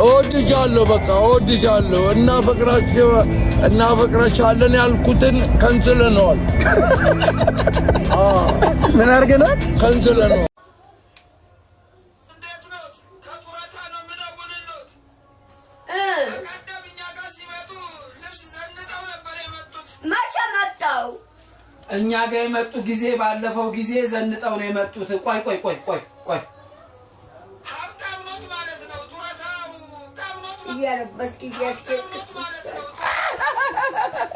እወድጃለሁ በቃ እወድጃለሁ እናፈቅራችኋለን ያልኩትን ከንስለነዋል ምን አድርገናል ከንስለነዋል እንዴት ነው ከጡረታ ነው ምደውልልዎት በቀደምኛ ጋር ሲመጡ ልብስ ዘንጠው ነበር የመጡት መቼ መጣው እኛ ጋር የመጡ ጊዜ ባለፈው ጊዜ ዘንጠው ነው የመጡት ቆይ ሀብታም ሞት ማለት ነው ጡረታው ታሞት እያለበስክ ሞት ማለት ነው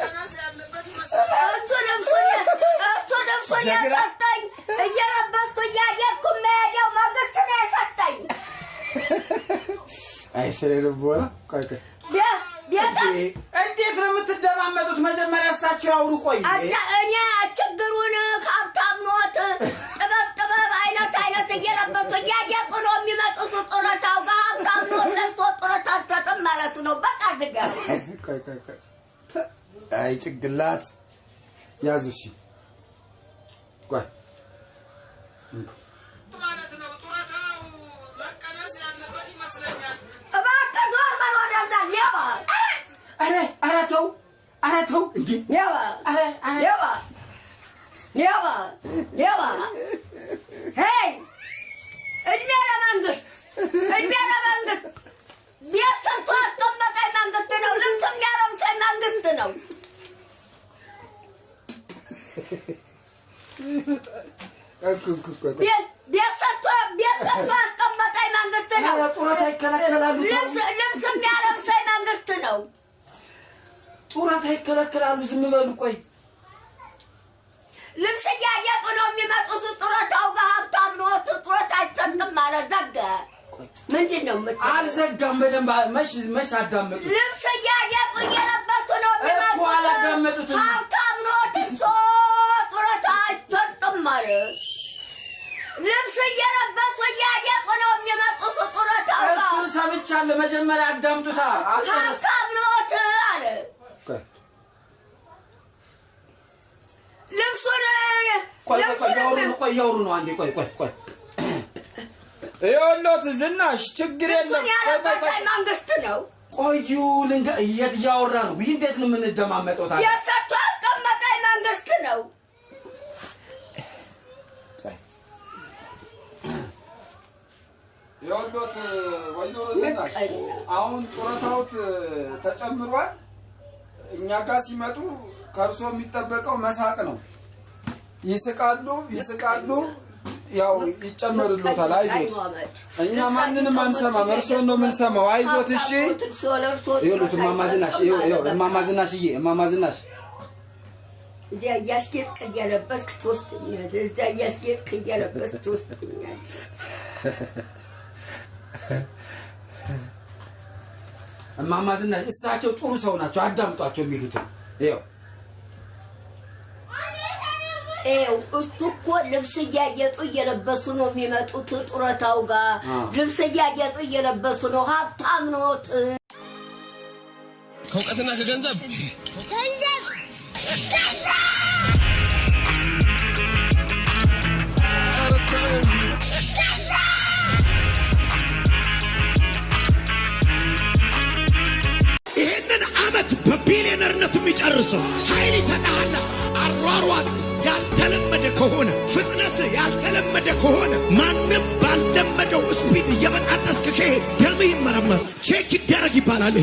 ተነስ ያለበት ይመስላል እሱ ለብሶኝ ሰጠኝ እያለበስኩ እያደግኩ መሄደው መንግስት ነው የሰጠኝ አይ ስለልቦና ቆይ እንዴት ነው የምትደማመጡት መጀመሪያ እሳቸው ያውሩ ቆይ እኔ ችግሩን ሀብታም ኖት ጥበብ አይነት እየለበሱ እያደግኩ ነው የሚመጡት ጡረታው ጋር ሀብታም ኖት ለብሶ ጡረታ አትሰጥም ማለት ነው በቃ ዝጋ ቆይ አይ ጭግላት ያዙ እሺ ቆይ ማለት ነው ጡረታው መቀነስ ያለበት ይመስለኛል እባክህ ዞር በል ወደዛ ሌባ ኧረ ተው እንዴ ሌባ ሄይ እድሜ ለመንግስት ቤት ሰርቶ አስቀመጠኝ መንግስት ነው ልብስም ያለብሰኝ መንግስት ነው ቤት ሰርቶ አስቀመጠኝ መንግስት ነው ጡረታ ይከለከላሉ ልብስም ያለብሰኝ መንግስት ነው ጡረታ ይከለከላሉ ዝም በሉ ቆይ ልብስ እያደቁ ነው የሚመጡት ጡረታው ጋር ሀብታም ነው ጡረታ አይሰጥም ማለት ዘጋ ምንድን ነው አልዘጋም በደንብ መሽ አዳመጡ ልብስ እያደቁ እየለበሱ ነው እኮ አላዳመጡትም ሀብታም ነው ጡረታ አይሰጥም ማለት ልብስ እየለበሱ እያደቁ ነው የሚመጡት ጡረታው ጋር እሱን ሰምቻለሁ መጀመሪያ አዳምጡታ ሀብታም ነው አለ ልብሱን ቆይ ያውሩ ነው አንዴ ቆይ ይኸውልዎት ዝናሽ ችግር የለም ያለበሰኝ መንግስት ነው ቆዩ እያወራ ነው እንዴት ነው የምንደማመጠው ታዲያ የሰጡ አስቀመጠኝ መንግስት ነው ይኸውልዎት ወይዘሮ ዝናሽ አሁን ጡረታዎት ተጨምሯል እኛ ጋር ሲመጡ ከርሶ የሚጠበቀው መሳቅ ነው ይስቃሉ ያው ይጨመርልዎታል አይዞት እኛ ማንንም አንሰማም እርሶን ነው የምንሰማው አይዞት እሺ ይኸውልዎት እማማ ዝናሽ እዚያ እያስጌጥክ እያለበስክ ትወስደኛለህ እማማ ዝናሽ እሳቸው ጥሩ ሰው ናቸው አዳምጧቸው የሚሉትን ይኸው እሱ እኮ ልብስ እያጌጡ እየለበሱ ነው የሚመጡት ጡረታው ጋር ልብስ እያጌጡ እየለበሱ ነው ሀብታም ኖት ከእውቀትና ከገንዘብ ይሄንን አመት በቢሊየነርነት የሚጨርሰው ኃይል ይሰጣል አሯሯጥ ያልተለመደ ከሆነ ፍጥነት ያልተለመደ ከሆነ ማንም ባልለመደው ስፒድ እየበጣጠስክ ከሄድ ደም ይመረመር ቼክ ይደረግ ይባላል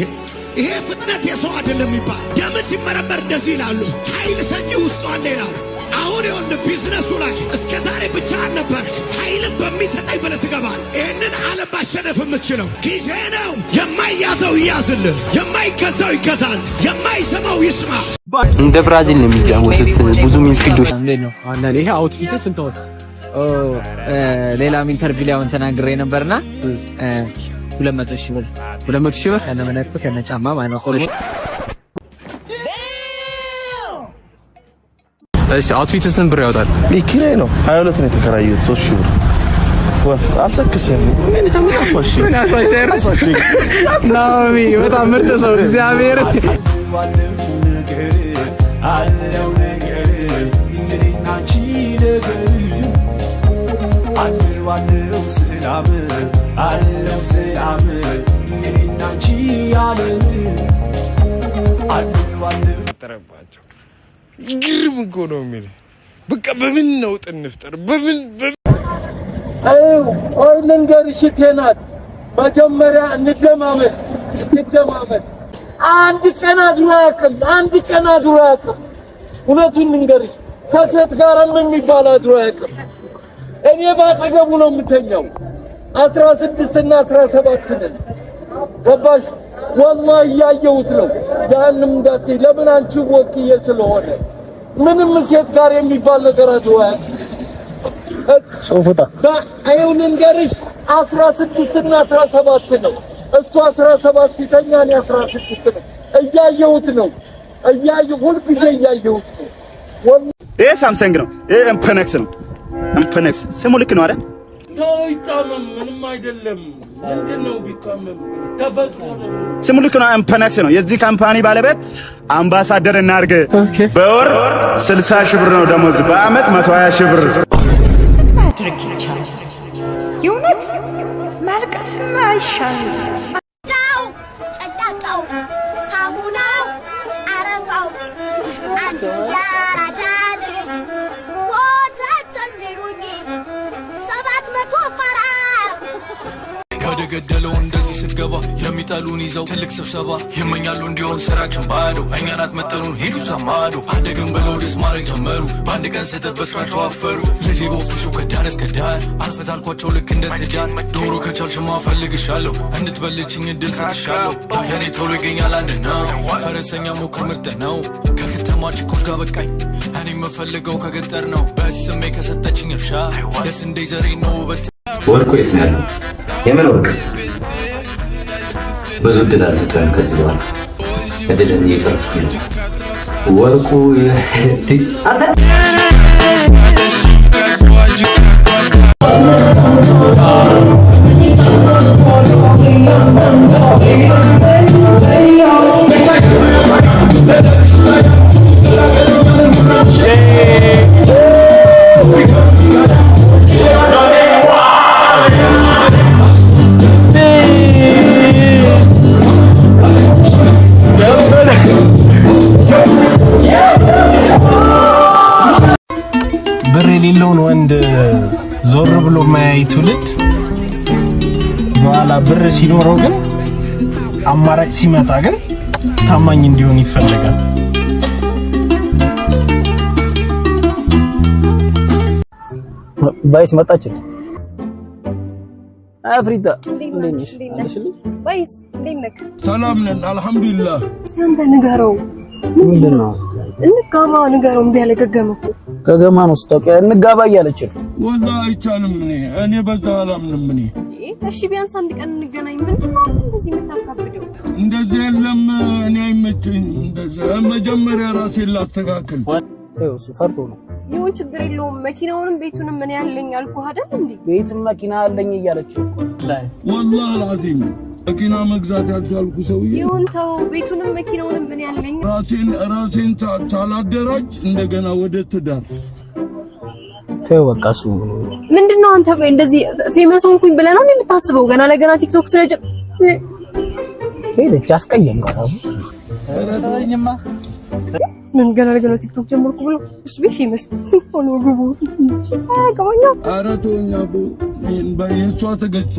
ይሄ ፍጥነት የሰው አይደለም ይባል ደም ሲመረመር እንደዚህ ይላሉ ኃይል ሰጪ ውስጡ አለ ይላሉ አሁን ይኸውልህ ቢዝነሱ ላይ እስከ ዛሬ ብቻህን ነበርክ ኃይልን በሚሰጠኝ ብለህ ትገባለህ ይህንን ዓለም ማሸነፍ የምትችለው ጊዜ ነው የማይያዘው ይያዝልህ የማይገዛው ይገዛል የማይሰማው ይስማ እንደ ብራዚል ነው የሚጫወቱት ብዙ ሚድፊልዶች እንዴት ነው አንዳንዴ ይሄ አውትፊት ስንት ወጥ ሌላም ኢንተርቪው ላይ ተናግሬ ነበርና 200,000 ብር ከነ መነጥፍ ከነ ጫማ ማለት ነው እሺ አውትፊት ስንት ብር ያወጣል ኪራይ ነው 22 ነው የተከራየሁት 3000 ብር ወፍ አልሰክስም ምን አፋሽ ናሚ በጣም ምርጥ ሰው እግዚአብሔር አለው ነገር እንግዲህና አንቺ ነገር አለው ሰላም እንግዲህና ተረባቸው ግርም እኮ ነው የሚል በቃ በምን ነው ጥንፍጠር በምን ቆይ ልንገርሽ ቴናት መጀመሪያ እንደማመጥ አንድ ቀን አድሮ አያውቅም እውነቱን ልንገርሽ ከሴት ጋር ምን የሚባል አድሮ አያውቅም እኔ ባጠገቡ ነው የምተኛው 16 እና 17 ነን ገባሽ ወላሂ ያየሁት ነው ያንም እንዳትይ ለምን አንቺ ወክዬ ስለሆነ ምንም ሴት ጋር የሚባል ነገር አድሮ አያውቅም ሶፉታ አይውን እንገርሽ 16 እና 17 ነው እሱ 17 ሲተኛ እኔ 16 ነው እያየሁት ነው ሁሉ ጊዜ እያየሁት ነው ይሄ ሳምሰንግ ነው ይሄ ኤምፐነክስ ስሙ ልክ ነው አይደል ተይጣመም ምንም አይደለም ምንድነው ቢጣመም ተፈጥሮ ነው ስሙ ልክ ነው ኤምፐነክስ ነው የዚህ ካምፓኒ ባለቤት አምባሳደር እናርገ በወር 60 ሺህ ብር ነው ደሞዝ በአመት 120 ሺህ ብር የእውነት ማልቀስማ አይሻልም ጨዳቃው ሳሙናው አረፋው አንተ ያራዳል ወተት ቢሩኝ 700 ፈራ ወደ ገደለው እንደዚህ ስትገባ የሚጠሉን ይዘው ትልቅ ስብሰባ ይመኛሉ እንዲሆን ስራችን ባዶ እኛን አትመጥኑን ሂዱ ሰማዶ አደግን ብለው ደስ ማድረግ ጀመሩ በአንድ ቀን ስህተት በስራቸው አፈሩ ልጄ በወፍሾ ከዳር እስከ ዳር አልፈት አልኳቸው ልክ እንደ ትዳር ዶሮ ከቻልሽማ ፈልግሻለሁ እንድትበልችኝ እድል ሰጥሻለሁ የኔ ቶሎ ይገኛል አንድ ነው ፈረሰኛ ሞክር ምርጥ ነው ከከተማ ችኮች ጋር በቃኝ እኔ የምፈልገው ከገጠር ነው በስሜ ከሰጠችኝ እርሻ የስንዴ ዘሬ ነው ውበት ወርቁ የት ነው ያለው? የምን ወርቅ? ብዙ እድል አልሰጠህም። ከዚህ በኋላ እድልን እየጨረስኩ ነው። ወርቁ ብር የሌለውን ወንድ ዞር ብሎ ማያይ ትውልድ በኋላ ብር ሲኖረው ግን አማራጭ ሲመጣ ግን ታማኝ እንዲሆን ይፈልጋል። ባይስ መጣች። አፍሪታ እንዴት ነሽ? ባይስ እንዴት ነህ? ሰላም ነን አልহামዱሊላህ አንተ ንገረው ምንድነው? እንጋባ ንገረው እምቢ አለ ገገመኩ ገገማ ነው ስታውቂያ እንጋባ እያለች ወላሂ አይቻልም እኔ በዛ አላምንም እሺ ቢያንስ አንድ ቀን እንገናኝ ምንድነው እንደዚህ የምታካብደው እንደዚህ የለም እኔ አይመቸኝ እንደዚህ መጀመሪያ ራሴን ላስተካክል እሱ ፈርቶ ነው ይሁን ችግር የለውም መኪናውንም ቤቱንም ምን ያለኝ አልኩህ አይደል እንዴ ቤትም መኪና አለኝ እያለች ወላሂ አልዓዚም መኪና መግዛት ያልቻልኩ ሰውዬ ይሁን ተው ቤቱንም መኪናውንም ምን ያለኝ ራሴን ሳላደራጅ እንደገና ወደ ትዳር ተው በቃ እሱ ምንድነው አንተ ቆይ እንደዚህ ፌመስ ሆንኩኝ ብለህ ነው የምታስበው ገና ለገና ቲክቶክ ስለጀ ሄደች አስቀየም ነው ተረዳኝማ ምን ገና ለገና ቲክቶክ ጀመርኩ ብሎ እሱ ፌመስ ሆኖ ግቡ አረጋኛ አረቶኛ በየሷ ተገጭ